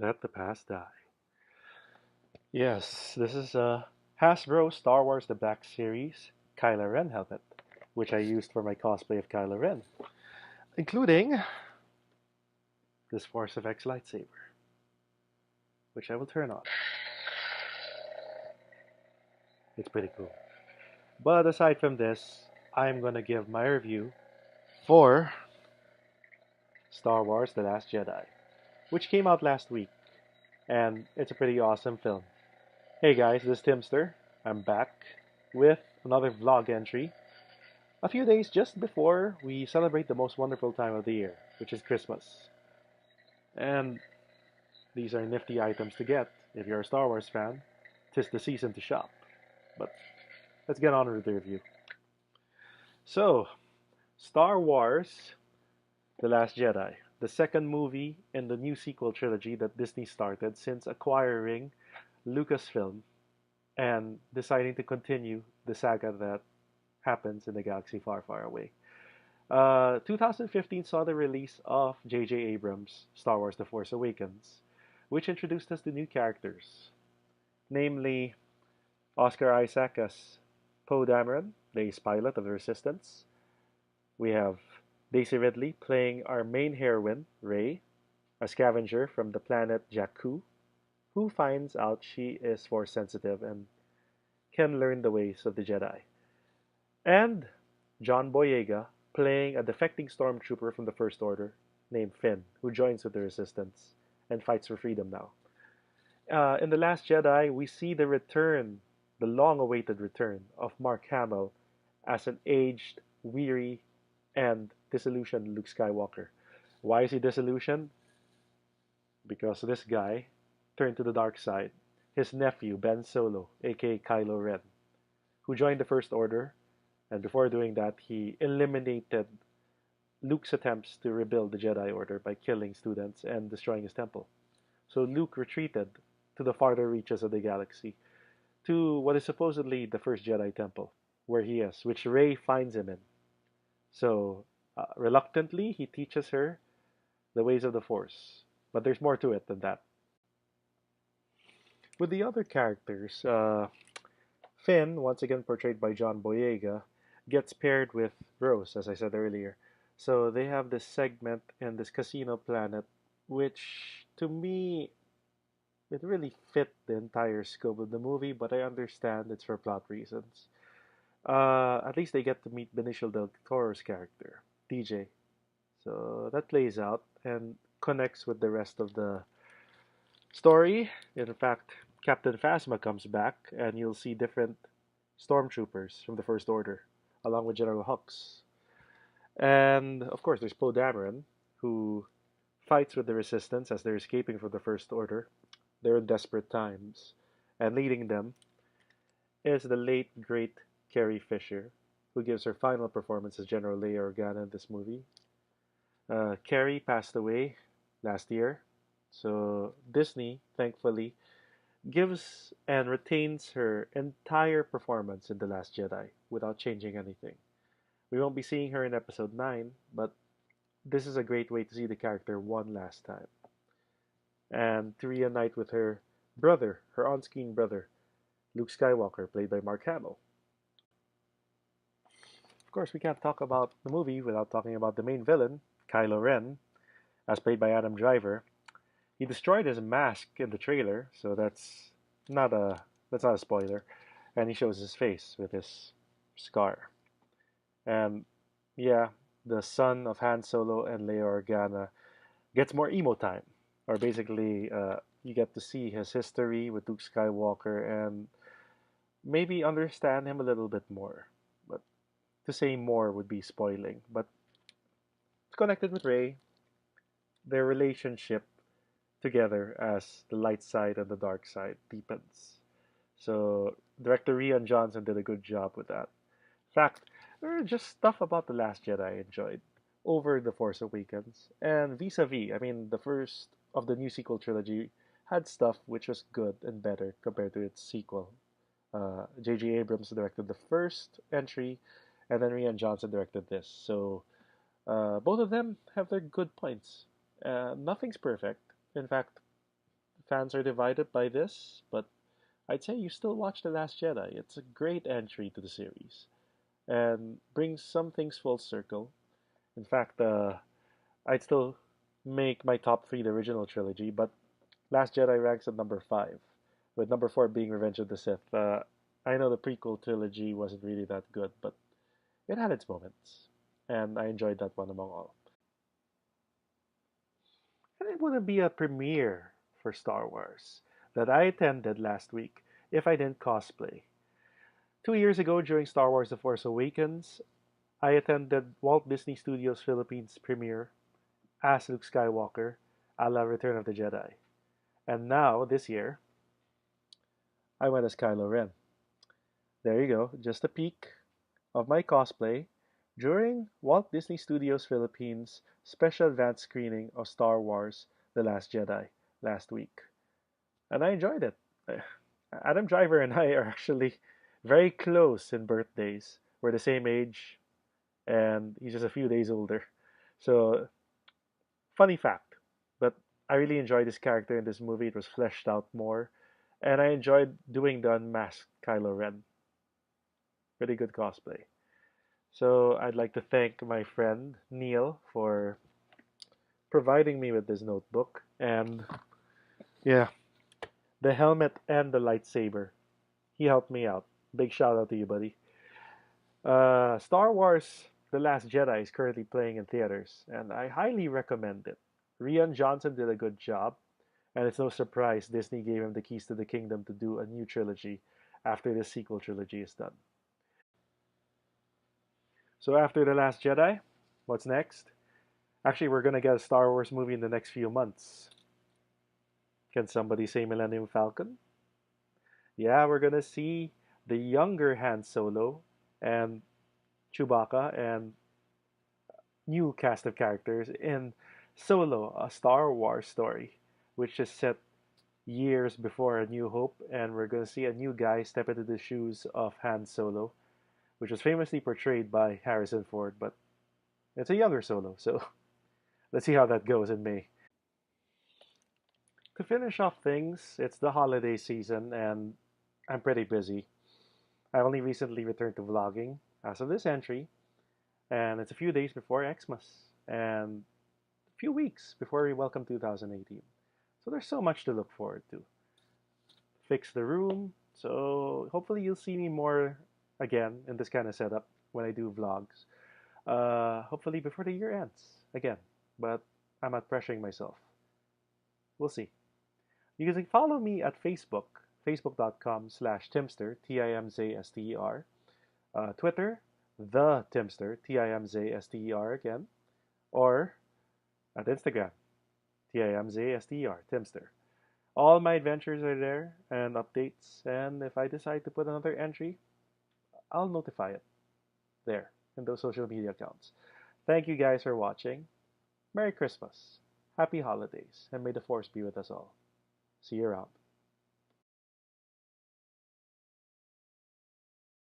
Let the past die. Yes, this is a Hasbro Star Wars The Black Series Kylo Ren helmet, which I used for my cosplay of Kylo Ren, including this Force of X lightsaber, which I will turn on. It's pretty cool. But aside from this, I'm gonna give my review for Star Wars The Last Jedi, which came out last week, and it's a pretty awesome film. Hey guys, this is Timzster. I'm back with another vlog entry a few days just before we celebrate the most wonderful time of the year, which is Christmas. And these are nifty items to get if you're a Star Wars fan. 'Tis the season to shop. But let's get on with the review. So, Star Wars The Last Jedi, the second movie in the new sequel trilogy that Disney started since acquiring Lucasfilm and deciding to continue the saga that happens in a galaxy far, far away. 2015 saw the release of J.J. Abrams' Star Wars The Force Awakens, which introduced us to new characters, namely Oscar Isaac as Poe Dameron, the ace pilot of the Resistance. We have Daisy Ridley playing our main heroine, Rey, a scavenger from the planet Jakku, who finds out she is force sensitive and can learn the ways of the Jedi. And John Boyega playing a defecting stormtrooper from the First Order named Finn, who joins with the Resistance and fights for freedom now. In The Last Jedi, we see the return, the long awaited return of Mark Hamill as an aged, weary, and disillusioned Luke Skywalker. Why is he disillusioned? Because this guy turned to the dark side. His nephew, Ben Solo, aka Kylo Ren, who joined the First Order, and before doing that, he eliminated Luke's attempts to rebuild the Jedi Order by killing students and destroying his temple. So Luke retreated to the farther reaches of the galaxy, to what is supposedly the first Jedi Temple, where he is, which Rey finds him in. So, reluctantly, he teaches her the ways of the Force. But there's more to it than that. With the other characters, Finn, once again portrayed by John Boyega, gets paired with Rose, as I said earlier. So they have this segment in this casino planet, which to me, it really fit the entire scope of the movie, but I understand it's for plot reasons. At least they get to meet Benicio del Toro's character, DJ. So that plays out and connects with the rest of the story. In fact, Captain Phasma comes back, and you'll see different stormtroopers from the First Order, along with General Hux. And of course, there's Poe Dameron, who fights with the Resistance as they're escaping from the First Order. They're in desperate times, and leading them is the late great Carrie Fisher, who gives her final performance as General Leia Organa in this movie. Carrie passed away last year, so Disney, thankfully, gives and retains her entire performance in The Last Jedi without changing anything. We won't be seeing her in episode 9, but this is a great way to see the character one last time. And to reunite with her brother, her on screen brother, Luke Skywalker, played by Mark Hamill. Of course, we can't talk about the movie without talking about the main villain, Kylo Ren, as played by Adam Driver. He destroyed his mask in the trailer, so that's not a spoiler. And he shows his face with his scar. And yeah, the son of Han Solo and Leia Organa gets more emo time, or basically, you get to see his history with Luke Skywalker and maybe understand him a little bit more. But to say more would be spoiling. But it's connected with Rey, their relationship together as the light side and the dark side deepens. So director Rian Johnson did a good job with that. In fact, there are just stuff about The Last Jedi I enjoyed over The Force Awakens. And vis-a-vis, I mean, the first of the new sequel trilogy had stuff which was good and better compared to its sequel. J.J. Abrams directed the first entry, and then Rian Johnson directed this. So both of them have their good points. Nothing's perfect. In fact, fans are divided by this, but I'd say you still watch The Last Jedi. It's a great entry to the series and brings some things full circle. In fact, I'd still make my top three the original trilogy, but Last Jedi ranks at number five, with number four being Revenge of the Sith. I know the prequel trilogy wasn't really that good, but it had its moments, and I enjoyed that one among all. And it wouldn't be a premiere for Star Wars that I attended last week if I didn't cosplay. 2 years ago, during Star Wars The Force Awakens, I attended Walt Disney Studios Philippines premiere as Luke Skywalker a la Return of the Jedi. And now, this year, I went as Kylo Ren. There you go, just a peek of my cosplay during Walt Disney Studios Philippines special advance screening of Star Wars The Last Jedi last week. And I enjoyed it. Adam Driver and I are actually very close in birthdays. We're the same age, and he's just a few days older. So, funny fact. But I really enjoyed this character in this movie. It was fleshed out more. And I enjoyed doing the unmasked Kylo Ren. Pretty good cosplay. So I'd like to thank my friend Neil for providing me with this notebook. And yeah, the helmet and the lightsaber. He helped me out. Big shout out to you, buddy. Star Wars The Last Jedi is currently playing in theaters, and I highly recommend it. Rian Johnson did a good job, and it's no surprise Disney gave him the keys to the kingdom to do a new trilogy after the sequel trilogy is done. So after The Last Jedi, what's next? Actually, we're gonna get a Star Wars movie in the next few months. Can somebody say Millennium Falcon? Yeah, we're gonna see the younger Han Solo and Chewbacca and new cast of characters in Solo, a Star Wars story, which is set years before A New Hope, and we're going to see a new guy step into the shoes of Han Solo, which was famously portrayed by Harrison Ford, but it's a younger Solo, so let's see how that goes in May. To finish off things, it's the holiday season, and I'm pretty busy. I only recently returned to vlogging as of this entry, and it's a few days before Xmas, and a few weeks before we welcome 2018. So there's so much to look forward to. Fix the room, so hopefully you'll see me more again in this kind of setup when I do vlogs. Hopefully before the year ends again, but I'm not pressuring myself. We'll see. You can follow me at Facebook, facebook.com/Timzster, Timzster. Twitter, the Timzster, Timzster again, or at Instagram, Timzster, Timzster. All my adventures are there and updates, and if I decide to put another entry, I'll notify it there in those social media accounts. Thank you guys for watching. Merry Christmas, Happy Holidays, and may the Force be with us all. See you around.